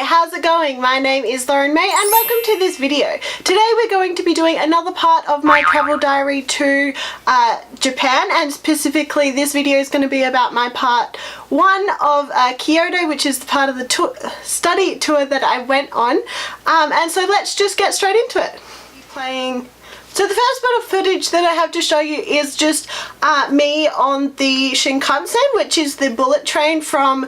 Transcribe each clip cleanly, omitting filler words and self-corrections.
how's it going? My name is Lauren May and welcome to this video. Today we're going to be doing another part of my travel diary to Japan, and specifically this video is going to be about my part 1 of Kyoto, which is the part of the study tour that I went on. And so let's just get straight into it. So the first bit of footage that I have to show you is just me on the Shinkansen, which is the bullet train from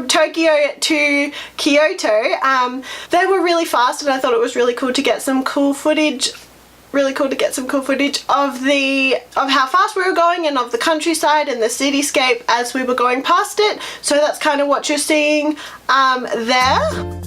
Tokyo to Kyoto. They were really fast and I thought it was really cool to get some cool footage. Of how fast we were going and of the countryside and the cityscape as we were going past it. So that's kind of what you're seeing there.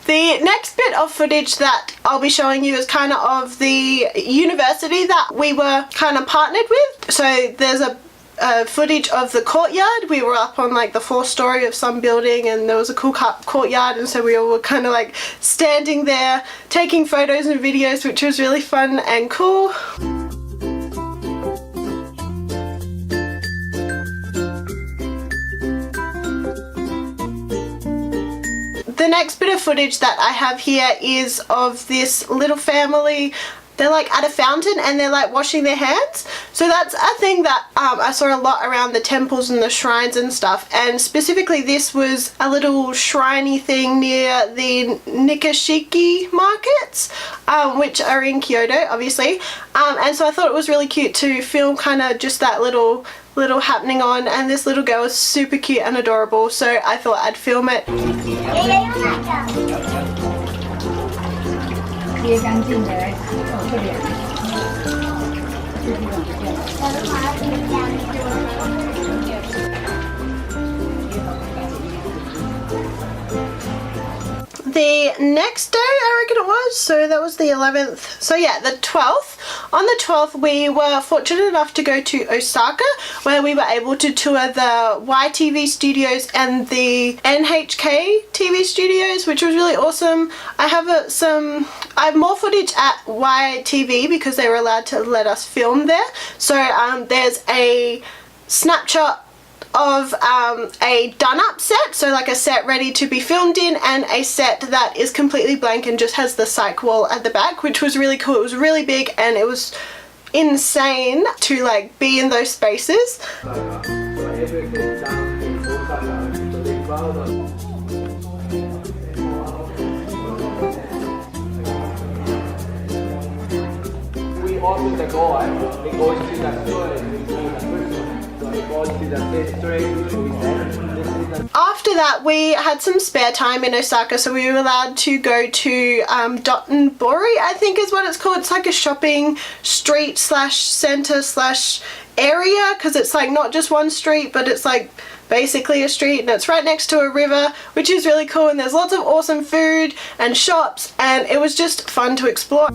The next bit of footage that I'll be showing you is kind of the university that we were kind of partnered with. So there's a footage of the courtyard. We were up on like the 4th story of some building and there was a cool courtyard, and so we all were kind of like standing there taking photos and videos, which was really fun and cool. The next bit of footage that I have here is of this little family. They're like at a fountain and they're like washing their hands. So that's a thing that I saw a lot around the temples and the shrines and stuff. And specifically this was a little shriney thing near the Nishiki markets, which are in Kyoto obviously. And so I thought it was really cute to film kind of just that little happening on, and this little girl is super cute and adorable, so I thought I'd film it. The next day I reckon it was, so that was the 11th, so yeah, the 12th. On the 12th we were fortunate enough to go to Osaka, where we were able to tour the YTV studios and the NHK TV studios, which was really awesome. I have more footage at YTV because they were allowed to let us film there. So there's a snapshot of a done up set, so like a set ready to be filmed in, and a set that is completely blank and just has the psych wall at the back, which was really cool. It was really big and it was insane to like be in those spaces. We open the door, we go to the store. After that we had some spare time in Osaka, so we were allowed to go to Dotonbori, I think is what it's called. It's like a shopping street slash center slash area, because it's like not just one street but it's like basically a street, and it's right next to a river, which is really cool, and there's lots of awesome food and shops, and it was just fun to explore.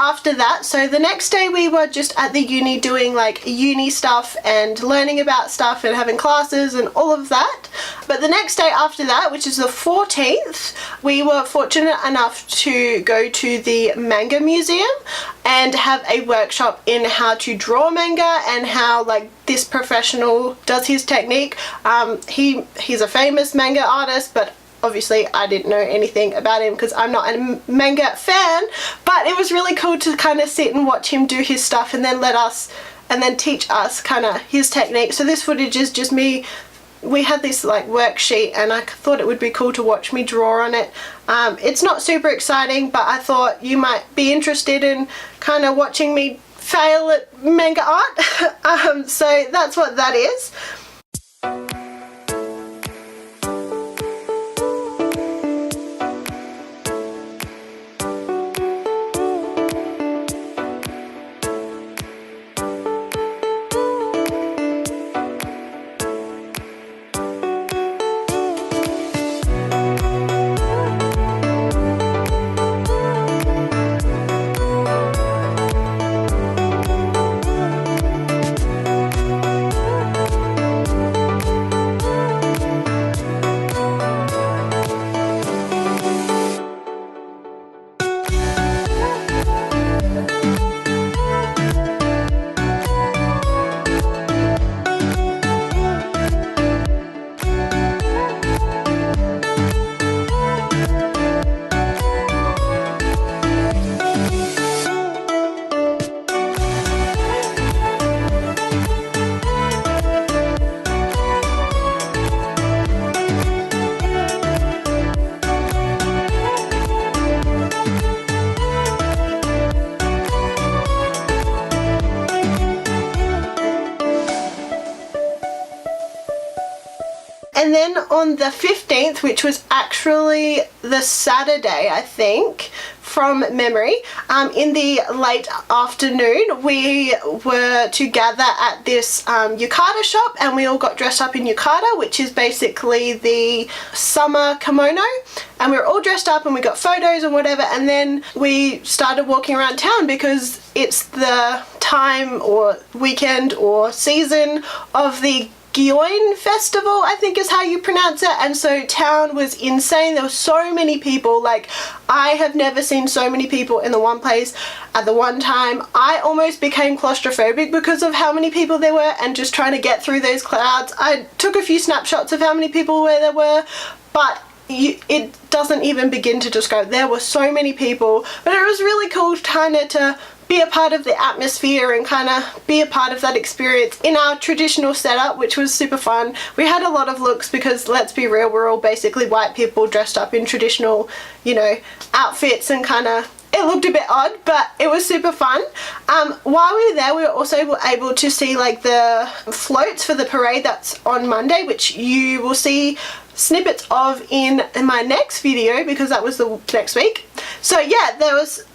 after that, so the next day we were just at the uni doing like uni stuff and learning about stuff and having classes and all of that. But the next day after that, which is the 14th, we were fortunate enough to go to the Manga museum and have a workshop in how to draw manga and how like this professional does his technique. He's a famous manga artist, but obviously I didn't know anything about him because I'm not a manga fan, but it was really cool to kind of sit and watch him do his stuff and then teach us kind of his technique. So this footage is just me. We had this like worksheet and I thought it would be cool to watch me draw on it. It's not super exciting, but I thought you might be interested in kind of watching me fail at manga art. So that's what that is. And then on the 15th, which was actually the Saturday, I think, from memory, in the late afternoon, we were to gather at this yukata shop, and we all got dressed up in yukata, which is basically the summer kimono, and we were all dressed up and we got photos and whatever, and then we started walking around town because it's the time or weekend or season of the Gion festival, I think is how you pronounce it, and so town was insane. There were so many people. Like, I have never seen so many people in the one place at the one time. I almost became claustrophobic because of how many people there were and just trying to get through those crowds. I took a few snapshots of how many people there were, but it doesn't even begin to describe. There were so many people, but it was really cool kind of to be a part of the atmosphere and kind of be a part of that experience in our traditional setup, which was super fun. We had a lot of looks because, let's be real, we're all basically white people dressed up in traditional, you know, outfits, and kind of, it looked a bit odd, but it was super fun. While we were there, we were also able to see like the floats for the parade that's on Monday, which you will see snippets of in my next video because that was the next week. So yeah,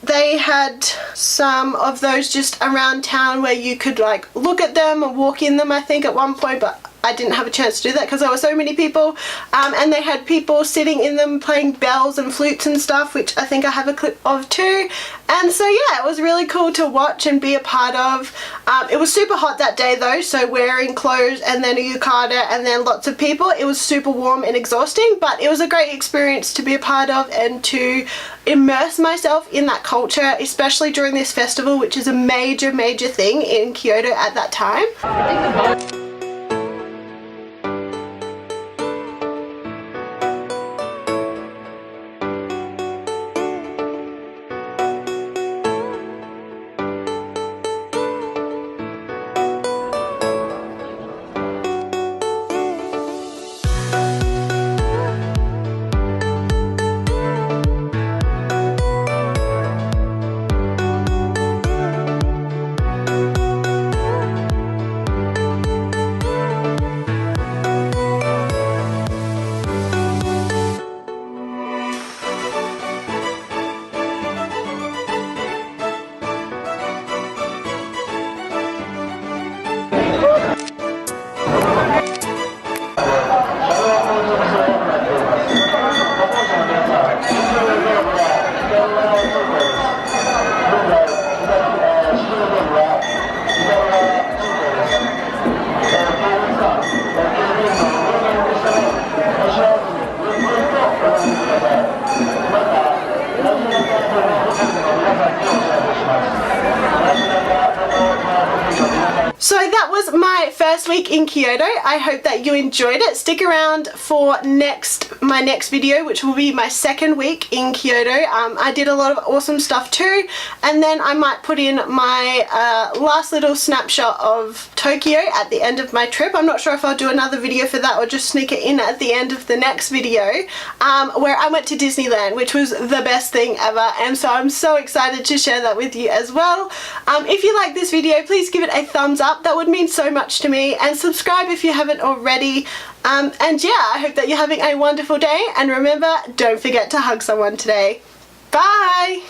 they had some of those just around town where you could like look at them and walk in them, I think, at one point, but I didn't have a chance to do that because there were so many people, and they had people sitting in them playing bells and flutes and stuff, which I think I have a clip of too. And so yeah, it was really cool to watch and be a part of. It was super hot that day though, so wearing clothes and then a yukata and then lots of people, it was super warm and exhausting, but it was a great experience to be a part of and to immerse myself in that culture, especially during this festival, which is a major thing in Kyoto at that time. first week in Kyoto. I hope that you enjoyed it. Stick around for my next video, which will be my second week in Kyoto. I did a lot of awesome stuff too, and then I might put in my last little snapshot of Tokyo at the end of my trip. I'm not sure if I'll do another video for that or just sneak it in at the end of the next video, where I went to Disneyland, which was the best thing ever, and so I'm so excited to share that with you as well. If you like this video, please give it a thumbs up. That would mean so much to me, and subscribe if you haven't already. And yeah, I hope that you're having a wonderful day, and remember, don't forget to hug someone today. Bye!